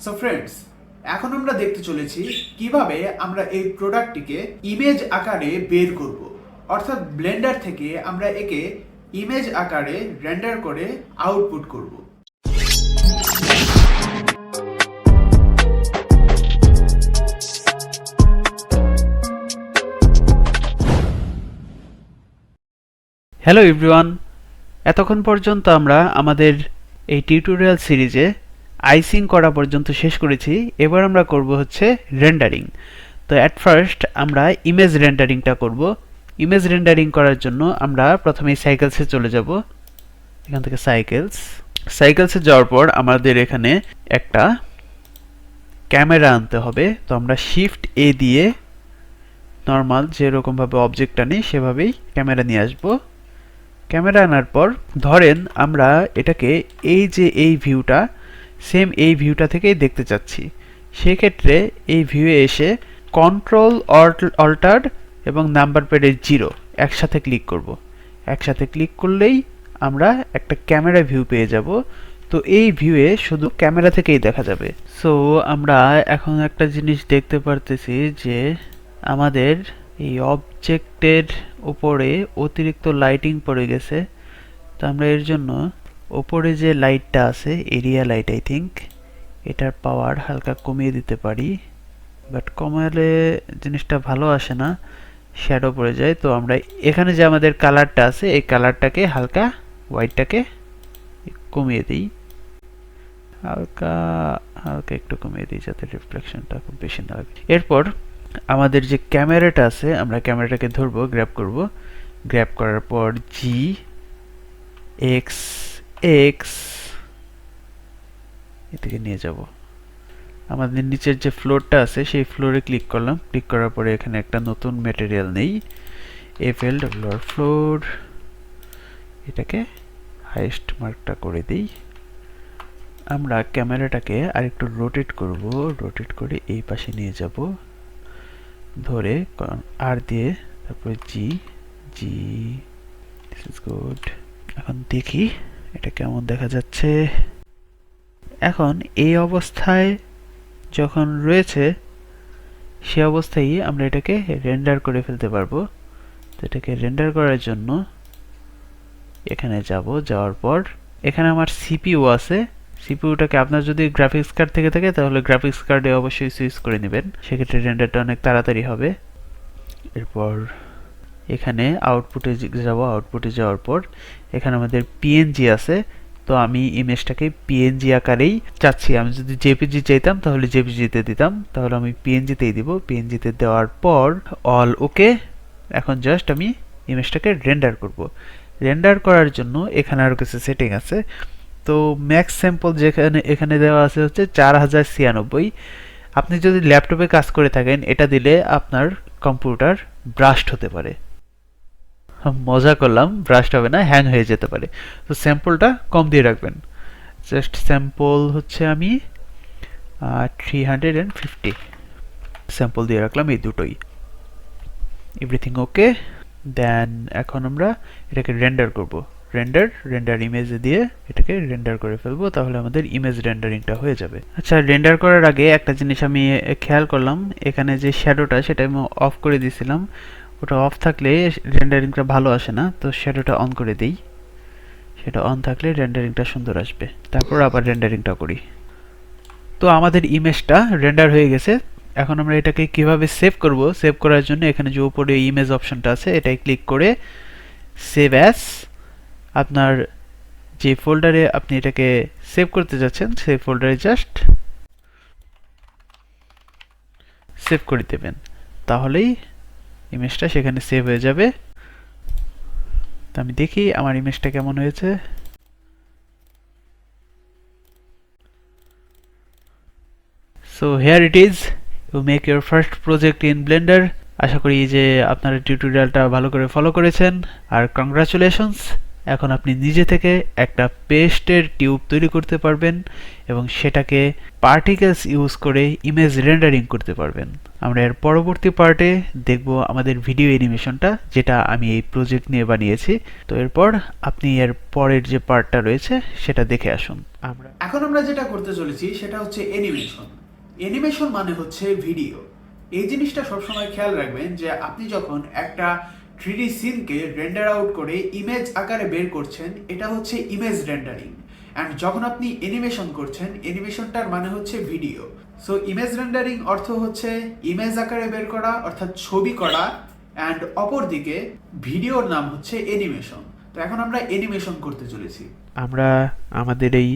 So friends, এখন আমরা দেখতে চলেছি কিভাবে আমরা এই প্রোডাক্টটিকে ইমেজ আকারে বের করব। অর্থাৎ ব্লেন্ডার থেকে আমরা একে ইমেজ আকারে রেন্ডার করে আউটপুট করব। হ্যালো এভরিওয়ান, এতক্ষণ পর্যন্ত আমরা আমাদের এই টিউটোরিয়াল সিরিজে আইসিং করা পর্যন্ত শেষ করেছি। এবার আমরা করব হচ্ছে রেন্ডারিং। তো অ্যাট ফার্স্ট আমরা ইমেজ রেন্ডারিংটা করব। ইমেজ রেন্ডারিং করার জন্য আমরা প্রথমে সাইকেলসে চলে যাব। এখান থেকে সাইকেলসে যাওয়ার পর আমাদের এখানে একটা ক্যামেরা আনতে হবে। তো আমরা শিফট এ দিয়ে নর্মাল যেরকমভাবে অবজেক্ট আনি সেভাবেই ক্যামেরা নিয়ে আসবো। ক্যামেরা আনার পর ধরেন আমরা এটাকে এই ভিউটা সেম এই ভিউটা থেকেই দেখতে চাচ্ছি। সেক্ষেত্রে এই ভিউয়ে এসে কন্ট্রোল অল্টার এবং নাম্বার প্যাডের 0 একসাথে ক্লিক করব। একসাথে ক্লিক করলেই আমরা একটা ক্যামেরা ভিউ পেয়ে যাব। তো এই ভিউয়ে শুধু ক্যামেরা থেকেই দেখা যাবে। সো আমরা এখন একটা জিনিস দেখতে পারতেছি যে আমাদের এই অবজেক্টের উপরে অতিরিক্ত লাইটিং পড়ে গেছে। তো আমরা এর জন্য উপরে যে লাইটটা আছে, এরিয়া লাইট আই থিঙ্ক, এটার পাওয়ার হালকা কমিয়ে দিতে পারি। বাট কমালে জিনিসটা ভালো আসে না, শ্যাডো পড়ে যায়। তো আমরা এখানে যে আমাদের কালারটা আছে এই কালারটাকে হালকা হোয়াইটটাকে কমিয়ে দিই, হালকা হালকা একটু কমিয়ে দিই যাতে রিফ্লেকশনটা খুব বেশি না লাগে। এরপর আমাদের যে ক্যামেরাটা আছে আমরা ক্যামেরাটাকে ধরবো, গ্র্যাব করব। গ্র্যাব করার পর জি এক্স এক্স এদিকে নিয়ে যাব। আমাদের নিচের যে ফ্লোরটা আছে সেই ফ্লোরে ক্লিক করলাম। ক্লিক করার পরে এখানে একটা নতুন ম্যাটেরিয়াল নেই, এফএল ডব্লিউআর ফ্লোর, এটাকে হাইয়েস্ট মার্কটা করে দিই। আমরা ক্যামেরাটাকে আরেকটু রোটেট করব, রোটেট করে এই পাশে নিয়ে যাব ধরে আর দিয়ে, তারপরে জি জি দিস ইজ গুড। এখন দেখি এটা কেমন দেখা যাচ্ছে। এখন এই অবস্থায় যখন রয়েছে সে অবস্থায় আমরা এটাকে রেন্ডার করে ফেলতে পারবো। তো এটাকে রেন্ডার করার জন্য এখানে যাব, যাওয়ার পর এখানে আমার সিপিইউ আছে। সিপিইউটাকে আপনার যদি গ্রাফিক্স কার্ড থেকে থাকে তাহলে গ্রাফিক্স কার্ডে অবশ্যই সুইচ করে নেবেন, সেক্ষেত্রে রেন্ডারটা অনেক তাড়াতাড়ি হবে। এরপর এখানে আউটপুটে যাব, আউটপুটে যাওয়ার পর এখানে আমাদের পিএনজি আছে। তো আমি ইমেজটাকে পিএনজি আকারেই চাচ্ছি। আমি যদি জেপিজি চাইতাম তাহলে জেপিজিতে দিতাম, তাহলে আমি পিএনজিতেই দিব। পিএনজিতে দেওয়ার পর অল ওকে। এখন জাস্ট আমি ইমেজটাকে রেন্ডার করব। রেন্ডার করার জন্য এখানে আরও কিছু সেটিং আছে। তো ম্যাক্স স্যাম্পল যেখানে এখানে দেওয়া আছে হচ্ছে 4096। আপনি যদি ল্যাপটপে কাজ করে থাকেন এটা দিলে আপনার কম্পিউটার ব্রাস্ট হতে পারে। মজা করলাম, ব্রাস্ট হবে না, হ্যাং হয়ে যেতে পারে। তো স্যাম্পলটা কম দিয়ে রাখবেন। জাস্ট স্যাম্পল হচ্ছে আমি 350 স্যাম্পল দিয়ে রাখলাম, এই দুটোই। Everything okay. দেন এখন আমরা এটাকে রেন্ডার করব। রেন্ডার ইমেজে দিয়ে এটাকে রেন্ডার করে ফেলবো, তাহলে আমাদের ইমেজ রেন্ডারিংটা হয়ে যাবে। আচ্ছা, রেন্ডার করার আগে একটা জিনিস আমি খেয়াল করলাম, এখানে যে শ্যাডোটা সেটা আমি অফ করে দিয়েছিলাম। ওটা অফ থাকলে রেন্ডারিংটা ভালো আসে না, তো শ্যাডোটা অন করে দেই। সেটা অন থাকলে রেন্ডারিংটা সুন্দর আসবে। তারপর আবার রেন্ডারিংটা করি। তো আমাদের ইমেজটা রেন্ডার হয়ে গেছে। এখন আমরা এটাকে কিভাবে সেভ করব, সেভ করার জন্য এখানে যে উপরে ইমেজ অপশনটা আছে এটাই ক্লিক করে সেভ অ্যাজ, আপনার যে ফোল্ডারে আপনি এটাকে সেভ করতে যাচ্ছেন সেই ফোল্ডারে জাস্ট সেভ করে দেবেন, তাহলেই ইমেজটা সেখানে সেভ হয়ে যাবে। তো আমি দেখি আমার ইমেজটা কেমন হয়েছে। So here it is, you make your first project in Blender. আশা করি যে আপনারা টিউটোরিয়ালটা ভালো করে ফলো করেছেন, আর কংগ্রাচুলেশনস। এখন আপনি নিজে থেকে একটা পেস্টের টিউব তৈরি করতে পারবেন এবং সেটাকে পার্টিকেলস ইউজ করে ইমেজ রেন্ডারিং করতে পারবেন। আমরা এর পরবর্তী পার্টে দেখব আমাদের ভিডিও অ্যানিমেশনটা, যেটা আমি এই প্রজেক্ট নিয়ে বানিয়েছি। তো এরপর আপনি এর পরের যে পার্টটা রয়েছে সেটা দেখে আসুন। এখন আমরা যেটা করতে চলেছি সেটা হচ্ছে অ্যানিমেশন। অ্যানিমেশন মানে হচ্ছে ভিডিও। এই জিনিসটা সবসময় খেয়াল রাখবেন যে আপনি যখন একটা 3D সিনকে রেন্ডার আউট করে ইমেজ আকারে বের করছেন, এটা হচ্ছে ইমেজ রেন্ডারিং। অ্যান্ড যখন আপনি অ্যানিমেশন করছেন, অ্যানিমেশনটার মানে হচ্ছে ভিডিও। সো ইমেজ রেন্ডারিং অর্থ হচ্ছে ইমেজ আকারে বের করা, অর্থাৎ ছবি করা, অ্যান্ড অপরদিকে ভিডিওর নাম হচ্ছে অ্যানিমেশন। তো এখন আমরা অ্যানিমেশন করতে চলেছি। আমরা আমাদের এই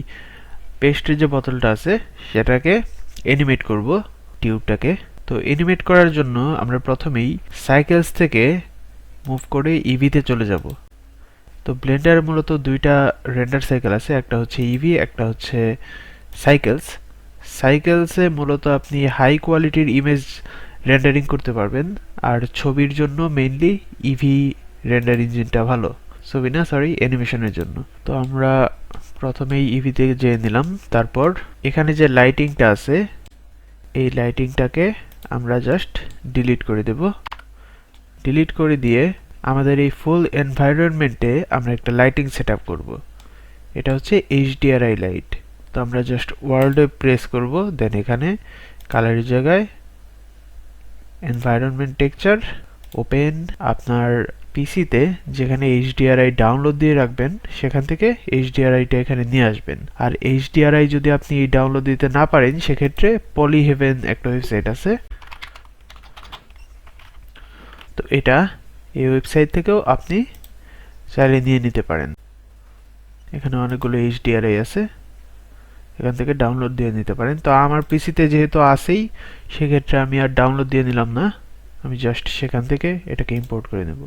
পেস্টের যে বোতলটা আছে সেটাকে অ্যানিমেট করব, টিউবটাকে। তো অ্যানিমেট করার জন্য আমরা প্রথমেই সাইকেলস থেকে মুভ করে ইভিতে চলে যাব। তো ব্লেন্ডার মূলত দুইটা রেন্ডার সাইকেল আছে, একটা হচ্ছে ইভি, একটা হচ্ছে সাইকেলস। সাইকেলসে মূলত আপনি হাই কোয়ালিটির ইমেজ রেন্ডারিং করতে পারবেন, আর ছবির জন্য মেইনলি ইভি রেন্ডার ইঞ্জিনটা ভালো, ছবি না সরি অ্যানিমেশনের জন্য। তো আমরা প্রথমেই ইভিতে যেয়ে নিলাম। তারপর এখানে যে লাইটিংটা আছে এই লাইটিংটাকে আমরা জাস্ট ডিলিট করে দেব। ডিলিট করে দিয়ে আমাদের এই ফুল এনভায়রনমেন্টে আমরা একটা লাইটিং সেট আপ করবো। এটা হচ্ছে HDRI লাইট। তো আমরা জাস্ট ওয়ার্ল্ডে প্রেস করব, দেন এখানে কালারের জায়গায় এনভায়রনমেন্ট টেক্সচার ওপেন। আপনার পিসিতে যেখানে HDRI ডাউনলোড দিয়ে রাখবেন সেখান থেকে HDRIটা এখানে নিয়ে আসবেন। আর HDRI যদি আপনি ডাউনলোড দিতে না পারেন সেক্ষেত্রে পলিহেভেন একটা ওয়েবসাইট আছে, তো এটা এই ওয়েবসাইট থেকেও আপনি চাইলে নিয়ে নিতে পারেন। এখানে অনেকগুলো HDRI আছে, এখান থেকে ডাউনলোড দিয়ে নিতে পারেন। তো আমার পিসিতে যেহেতু আছেই সেক্ষেত্রে আমি আর ডাউনলোড দিয়ে নিলাম না, আমি জাস্ট সেখান থেকে এটাকে ইম্পোর্ট করে নেব।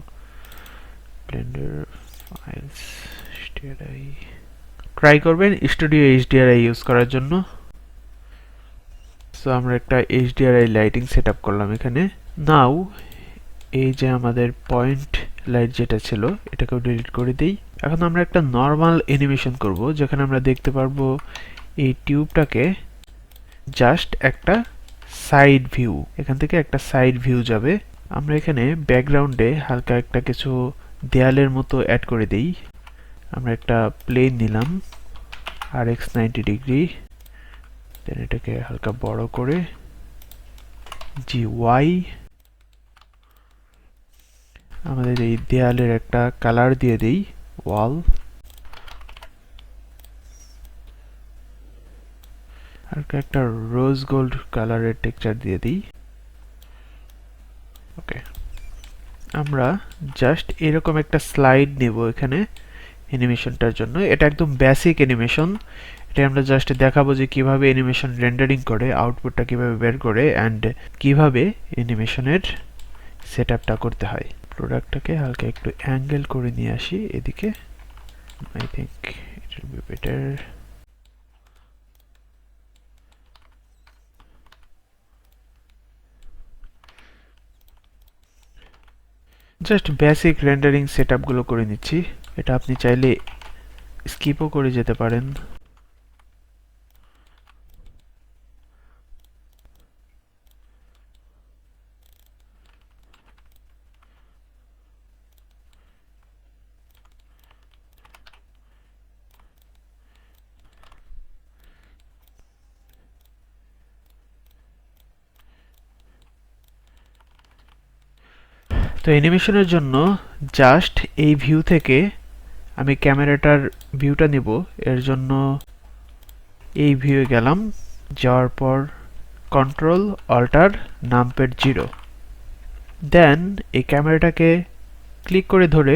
ব্লেন্ডার ফাইলস HDRI, ট্রাই করবেন স্টুডিও HDRI ইউজ করার জন্য। সো আমরা একটা HDRI লাইটিং সেট আপ করলাম এখানে। নাও এই যে আমাদের পয়েন্ট লাইট যেটা ছিল এটাকেও ডিলিট করে দিই। এখন আমরা একটা নর্মাল অ্যানিমেশন করব, যেখানে আমরা দেখতে পারবো এই টিউবটাকে জাস্ট একটা সাইড ভিউ, এখান থেকে একটা সাইড ভিউ যাবে। আমরা এখানে ব্যাকগ্রাউন্ডে হালকা একটা কিছু দেয়ালের মতো অ্যাড করে দেই। আমরা একটা প্লেন নিলাম RX 90 ডিগ্রি, দেন এটাকে হালকা বড় করে GY। আমাদের এই দেয়ালের একটা কালার দিয়ে দেই ওয়াল, আর একটা রোজ গোল্ড কালারের টেক্সচার দিয়ে দিই। ওকে, আমরা জাস্ট এরকম একটা স্লাইড নেব এখানে অ্যানিমেশনটার জন্য। এটা একদম বেসিক অ্যানিমেশন, এটা আমরা জাস্ট দেখাবো যে কিভাবে অ্যানিমেশন রেন্ডারিং করে, আউটপুটটা কিভাবে বের করে, অ্যান্ড কিভাবে অ্যানিমেশনের সেটআপটা করতে হয়। প্রোডাক্টটাকে হালকা একটু অ্যাঙ্গেল করে নিয়ে আসি এদিকে, I think it will be better. Just basic rendering সেটআপগুলো করে নিচ্ছি, এটা আপনি চাইলে স্কিপও করে যেতে পারেন। তো অ্যানিমেশনের জন্য জাস্ট এই ভিউ থেকে আমি ক্যামেরাটার ভিউটা নিব। এর জন্য এই ভিউয়ে গেলাম, যাওয়ার পর কন্ট্রোল অল্টার নামপ্যাড 0, দেন এই ক্যামেরাটাকে ক্লিক করে ধরে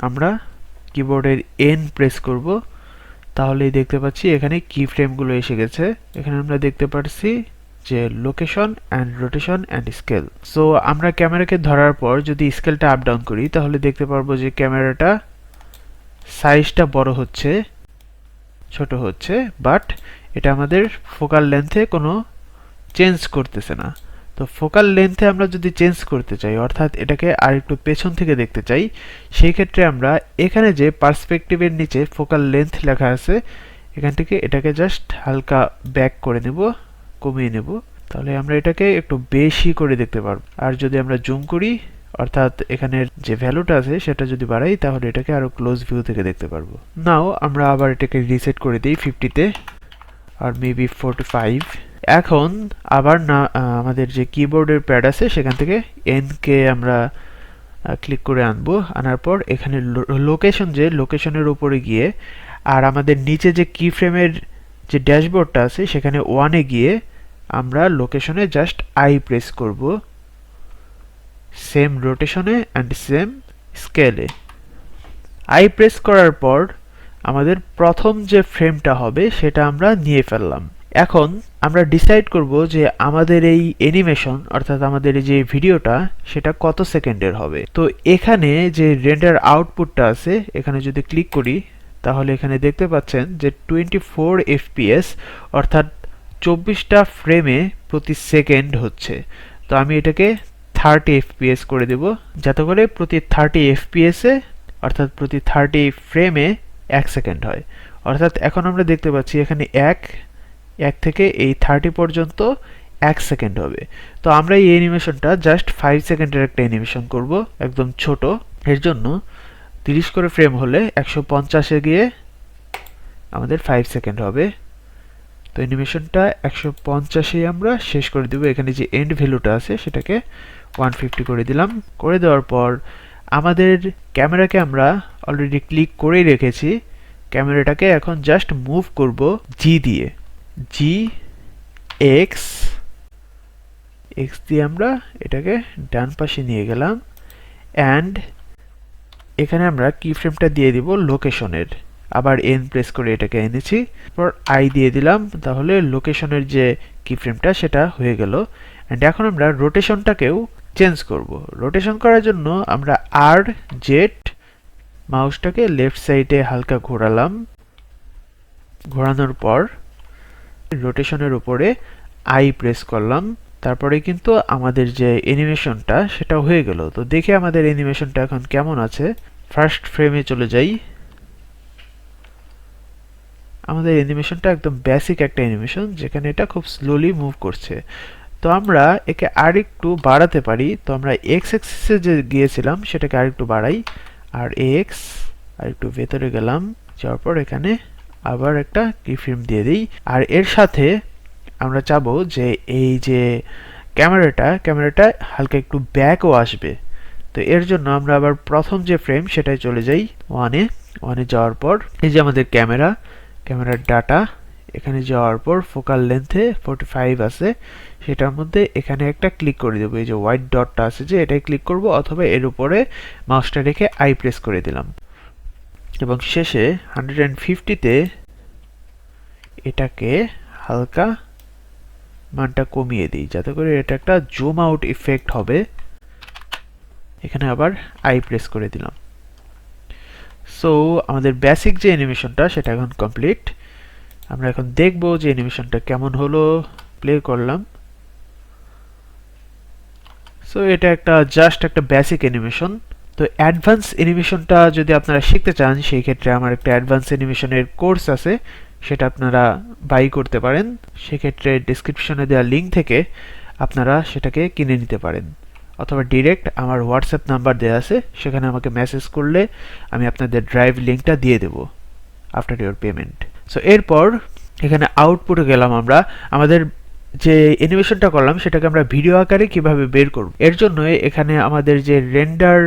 আমরা কিবোর্ডের N প্রেস করব, তাহলেই দেখতে পাচ্ছি এখানে কি ফ্রেমগুলো এসে গেছে। এখানে আমরা দেখতে পাচ্ছি যে location and rotation and scale. So আমরা ক্যামেরাকে ধরার পর যদি স্কেলটা আপ ডাউন করি তাহলে দেখতে পারবো যে ক্যামেরাটা সাইজটা বড় হচ্ছে, ছোট হচ্ছে, বাট এটা আমাদের ফোকাল লেন্থে কোনো চেঞ্জ করতেছে না। তো তো ফোকাল লেন্থে আমরা যদি চেঞ্জ করতে চাই, অর্থাৎ এটাকে আর একটু পেছন থেকে দেখতে চাই, সেই ক্ষেত্রে আমরা এখানে যে পার্সপেক্টিভের নিচে ফোকাল লেন্থ লেখা আছে, এখান থেকে এটাকে জাস্ট হালকা ব্যাক করে নেব, কমিয়ে নেব, তাহলে আমরা এটাকে একটু বেশি করে দেখতে পারবো। আর যদি আমরা জুম করি, অর্থাৎ এখানের যে ভ্যালুটা আছে সেটা যদি বাড়াই, তাহলে এটাকে আরো ক্লোজ ভিউ থেকে দেখতে পারবো। নাও আমরা আবার এটাকে রিসেট করে দিই 50-তে, আর মেবি 45। এখন আবার না আমাদের যে কিবোর্ডের প্যাড আছে সেখান থেকে এন কে আমরা ক্লিক করে আনবো। আনার পর এখানে লোকেশন, যে লোকেশনের উপরে গিয়ে, আর আমাদের নিচে যে কি ফ্রেমের যে ড্যাশবোর্ডটা আছে সেখানে 1-এ গিয়ে আমরা লোকেশনে জাস্ট আই প্রেস করব, সেম রোটেশনে অ্যান্ড সেম স্কেলে। আই প্রেস করার পর আমাদের প্রথম যে ফ্রেমটা হবে সেটা আমরা নিয়ে ফেললাম। এখন আমরা ডিসাইড করব যে আমাদের এই অ্যানিমেশন, অর্থাৎ আমাদের এই যে ভিডিওটা, সেটা কত সেকেন্ডের হবে। তো এখানে যে রেন্ডার আউটপুটটা আছে, এখানে যদি ক্লিক করি, তাহলে এখানে দেখতে পাচ্ছেন যে 24 fps, অর্থাৎ 24টা ফ্রেমে প্রতি সেকেন্ড হচ্ছে। তো আমি এটাকে 30 fps করে দেব, যাতে করে প্রতি 30 fps এ, অর্থাৎ প্রতি 30 ফ্রেমে 1 সেকেন্ড হয়। অর্থাৎ এখন আমরা দেখতে পাচ্ছি এখানে এক থেকে এই 30 পর্যন্ত 1 সেকেন্ড হবে। তো আমরা এই অ্যানিমেশনটা জাস্ট 5 সেকেন্ডের একটা অ্যানিমেশন করব, একদম ছোট। এর জন্য 30 করে ফ্রেম হলে 150-এ গিয়ে আমাদের 5 সেকেন্ড হবে। তো অ্যানিমেশনটা 150-এ আমরা শেষ করে দেব। এখানে যে এন্ড ভ্যালুটা আছে সেটাকে 150 করে দিলাম। করে দেওয়ার পর আমাদের ক্যামেরাকে আমরা অলরেডি ক্লিক করেই রেখেছি, ক্যামেরাটাকে এখন জাস্ট মুভ করব জি দিয়ে, জি এক্স দিয়ে আমরা এটাকে ডান পাশে নিয়ে গেলাম, অ্যান্ড এখানে আমরা কি ফ্রেমটা দিয়ে দিব লোকেশনের, আবার এন প্রেস করে এটাকে এনেছি, পর আই দিয়ে দিলাম, তাহলে লোকেশনের যে কি ফ্রেমটা সেটা হয়ে গেল। অ্যান্ড এখন আমরা রোটেশনটাকেও চেঞ্জ করব। রোটেশন করার জন্য আমরা আর জেড মাউসটাকে লেফট সাইডে হালকা ঘোরালাম, ঘোরানোর পর রোটেশনের উপরে আই প্রেস করলাম, তারপরে কিন্তু আমাদের যে অ্যানিমেশনটা সেটা হয়ে গেল। তো দেখে আমাদের অ্যানিমেশনটা এখন কেমন আছে। ফার্স্ট ফ্রেমে চলে যাই। আমাদের অ্যানিমেশনটা একদম বেসিক একটা অ্যানিমেশন, যেখানে এটা খুব স্লোলি মুভ করছে। তো আমরা একে আরেকটু বাড়াতে পারি। তো আমরা এক্স অ্যাক্সিসে যে গিয়েছিলাম সেটাকে আরেকটু বাড়াই, আর এক্স আরেকটু ভেতরে গেলাম, যাওয়ার পর এখানে আবার একটা কি ফ্রেম দিয়ে দিই। আর এর সাথে আমরা চাবো যে এই যে ক্যামেরাটা হালকা একটু ব্যাকও আসবে। তো এর জন্য আমরা আবার প্রথম যে ফ্রেম সেটাই চলে যাই, ওয়ানে যাওয়ার পর এই যে আমাদের ক্যামেরার ডাটা, এখানে যাওয়ার পর ফোকাল লেন্থে 45 আছে, সেটার মধ্যে এখানে একটা ক্লিক করে দেবো। এই যে হোয়াইট ডটটা আছে যে এটাই ক্লিক করব, অথবা এর উপরে মাউসটা রেখে আই প্রেস করে দিলাম, এবং শেষে 150-তে এটাকে হালকা মানটা কমিয়ে দিই, যাতে করে এটা একটা জুম আউট ইফেক্ট হবে। এখানে আবার আই প্রেস করে দিলাম। সো আমাদের বেসিক যে অ্যানিমেশনটা সেটা এখন কমপ্লিট। আমরা এখন দেখব যে অ্যানিমেশনটা কেমন হলো। প্লে করলাম। সো এটা জাস্ট একটা বেসিক অ্যানিমেশন। তো অ্যাডভান্স অ্যানিমেশনটা যদি আপনারা শিখতে চান, সেই ক্ষেত্রে আমার একটা অ্যাডভান্স অ্যানিমেশনের কোর্স আছে, সেটা আপনারা বাই করতে পারেন। সেক্ষেত্রে ডেসক্রিপশনে দেওয়া লিঙ্ক থেকে আপনারা সেটাকে কিনে নিতে পারেন, অথবা ডিরেক্ট আমার হোয়াটসঅ্যাপ নাম্বার দেওয়া আছে, সেখানে আমাকে মেসেজ করলে আমি আপনাদের ড্রাইভ লিঙ্কটা দিয়ে দেব আফটার ইওর পেমেন্ট। সো এরপর এখানে আউটপুটে গেলাম। আমরা আমাদের যে অ্যানিমেশনটা করলাম সেটাকে আমরা ভিডিও আকারে কিভাবে বের করব, এর জন্য এখানে আমাদের যে রেন্ডার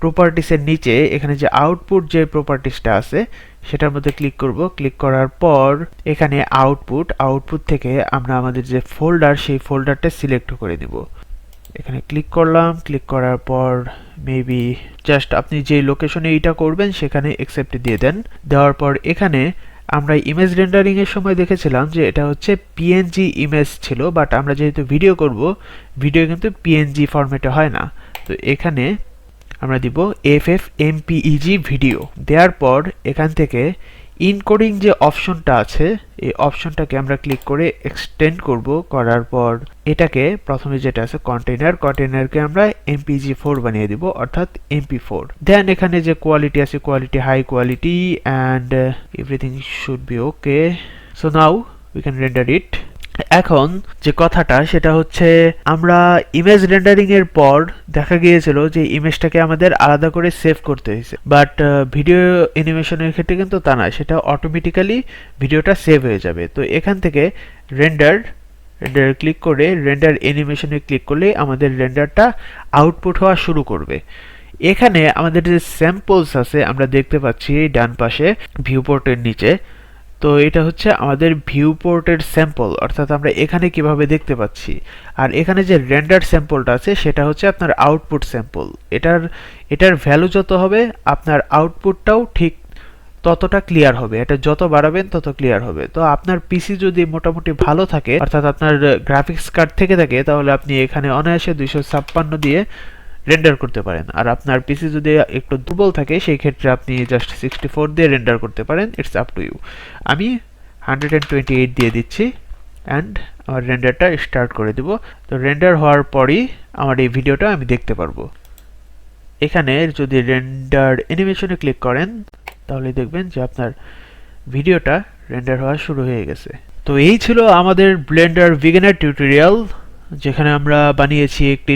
প্রপার্টিসের নিচে এখানে যে আউটপুট যে প্রপার্টিসটা আছে সেটার মধ্যে ক্লিক করব। ক্লিক করার পর এখানে আউটপুট থেকে আমরা আমাদের যে ফোল্ডার, সেই ফোল্ডারটা সিলেক্ট করে নিব। এখানে ক্লিক করলাম। ক্লিক করার পর মেবি জাস্ট আপনি যে লোকেশনে এইটা করবেন সেখানে অ্যাকসেপ্ট দিয়ে দেন। দেওয়ার পর এখানে আমরা ইমেজ রেন্ডারিং এর সময় দেখেছিলাম যে এটা হচ্ছে পিএনজি ইমেজ ছিল, বাট আমরা যেহেতু ভিডিও করব, ভিডিও কিন্তু পিএনজি ফরম্যাটে হয় না। তো এখানে আমরা দিব FFmpeg ভিডিও। দেওয়ার পর এখান থেকে ইনকোডিং যে অপশনটা আছে এই অপশনটাকে আমরা ক্লিক করে এক্সটেন্ড করব, করার পর এটাকে প্রথমে যেটা আছে কন্টেইনারকে আমরা MPG4 বানিয়ে দিব, অর্থাৎ MP4। দেন এখানে যে কোয়ালিটি আছে quality high quality and everything should be okay. So now we can render it. এখন যে কথাটা সেটা হচ্ছে আমরা ইমেজ রেন্ডারিং এর পর দেখা গিয়েছিল যে ইমেজটাকে আমাদের আলাদা করে সেভ করতে হয়েছে, বাট ভিডিও অ্যানিমেশনের ক্ষেত্রে কিন্তু তা না, সেটা অটোমেটিক্যালি ভিডিওটা সেভ হয়ে যাবে। তো এখান থেকে রেন্ডার ক্লিক করে রেন্ডার অ্যানিমেশনে ক্লিক করলে আমাদের রেন্ডারটা আউটপুট হওয়া শুরু করবে। এখানে আমাদের যে স্যাম্পলস আছে আমরা দেখতে পাচ্ছি ডান পাশে ভিউ পোর্টের নিচে। তো এটা হচ্ছে আমাদের ভিউ পোর্টের স্যাম্পল, অর্থাৎ আমরা এখানে কিভাবে দেখতে পাচ্ছি। আর এখানে যে রেন্ডার স্যাম্পলটা আছে সেটা হচ্ছে আপনার আউটপুট স্যাম্পল। এটার ভ্যালু যত হবে আপনার আউটপুটটাও ঠিক ততটা ক্লিয়ার হবে। এটা যত বাড়াবেন তত ক্লিয়ার হবে। তো আপনার পিসি যদি মোটামুটি ভালো থাকে, অর্থাৎ আপনার গ্রাফিক্স কার্ড থেকে থাকে, তাহলে আপনি এখানে অনায়াসে 256 দিয়ে রেন্ডার করতে পারেন। আর আপনার পিসি যদি একটু দুর্বল থাকে সেই ক্ষেত্রে আপনি জাস্ট 64 দিয়ে রেন্ডার করতে পারেন। It's up to you. আমি 128 দিয়ে দিচ্ছি অ্যান্ড আমার রেন্ডারটা স্টার্ট করে দিব। তো রেন্ডার হওয়ার পরই আমার এই ভিডিওটা আমি দেখতে পারবো। এখানে যদি রেন্ডার অ্যানিমেশনে ক্লিক করেন তাহলে দেখবেন যে আপনার ভিডিওটা রেন্ডার হওয়া শুরু হয়ে গেছে। তো এই ছিল আমাদের ব্লেন্ডার বিগিনার টিউটোরিয়াল, যেখানে আমরা বানিয়েছি একটি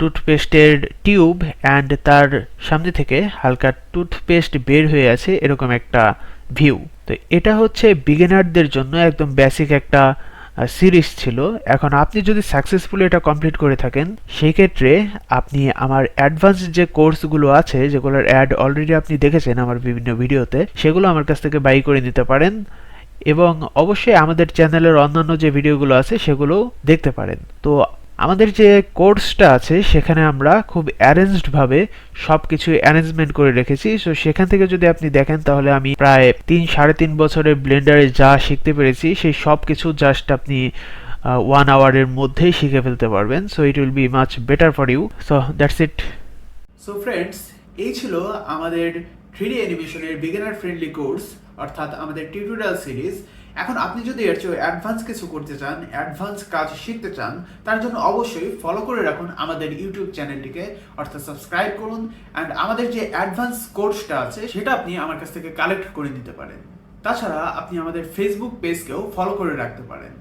টুথপেস্টের টিউব অ্যান্ড তার সামনে থেকে হালকা টুথপেস্ট বের হয়ে আছে এরকম একটা ভিউ। তো এটা হচ্ছে বিগিনারদের জন্য একদম বেসিক একটা সিরিজ ছিল। এখন আপনি যদি সাকসেসফুলি এটা কমপ্লিট করে থাকেন সেই ক্ষেত্রে আপনি আমার অ্যাডভান্স যে কোর্সগুলো আছে, যেগুলোর অ্যাড অলরেডি আপনি দেখেছেন আমার বিভিন্ন ভিডিওতে, সেগুলো আমার কাছ থেকে বাই করে নিতে পারেন। এবং অবশ্যই আমাদের চ্যানেলের অন্যান্য যে ভিডিওগুলো আছে সেগুলো দেখতে পারেন। তো আমাদের যে কোর্সটা আছে সেখানে আমরা খুব অ্যারেঞ্জড ভাবে সবকিছু অ্যারেঞ্জমেন্ট করে রেখেছি। সো সেখান থেকে যদি আপনি দেখেন তাহলে আমি প্রায় 3-3.5 বছরের ব্লেন্ডারে যা শিখতে পেরেছি সেই সব কিছু জাস্ট আপনি 1 আওয়ারের মধ্যেই শিখে ফেলতে পারবেন। So it will be much better for you. So that's it. So friends, এই ছিল আমাদের 3D অ্যানিমেশনের বিগিনার ফ্রেন্ডলি কোর্স, অর্থাৎ আমাদের টিউটোরিয়াল সিরিজ। এখন আপনি যদি এর চেয়ে অ্যাডভান্স কিছু করতে চান, অ্যাডভান্স কাজ শিখতে চান, তার জন্য অবশ্যই ফলো করে রাখুন আমাদের ইউটিউব চ্যানেলটিকে, অর্থাৎ সাবস্ক্রাইব করুন। অ্যান্ড আমাদের যে অ্যাডভান্স কোর্সটা আছে সেটা আপনি আমার কাছ থেকে কালেক্ট করে নিতে পারেন। তাছাড়া আপনি আমাদের ফেসবুক পেজকেও ফলো করে রাখতে পারেন।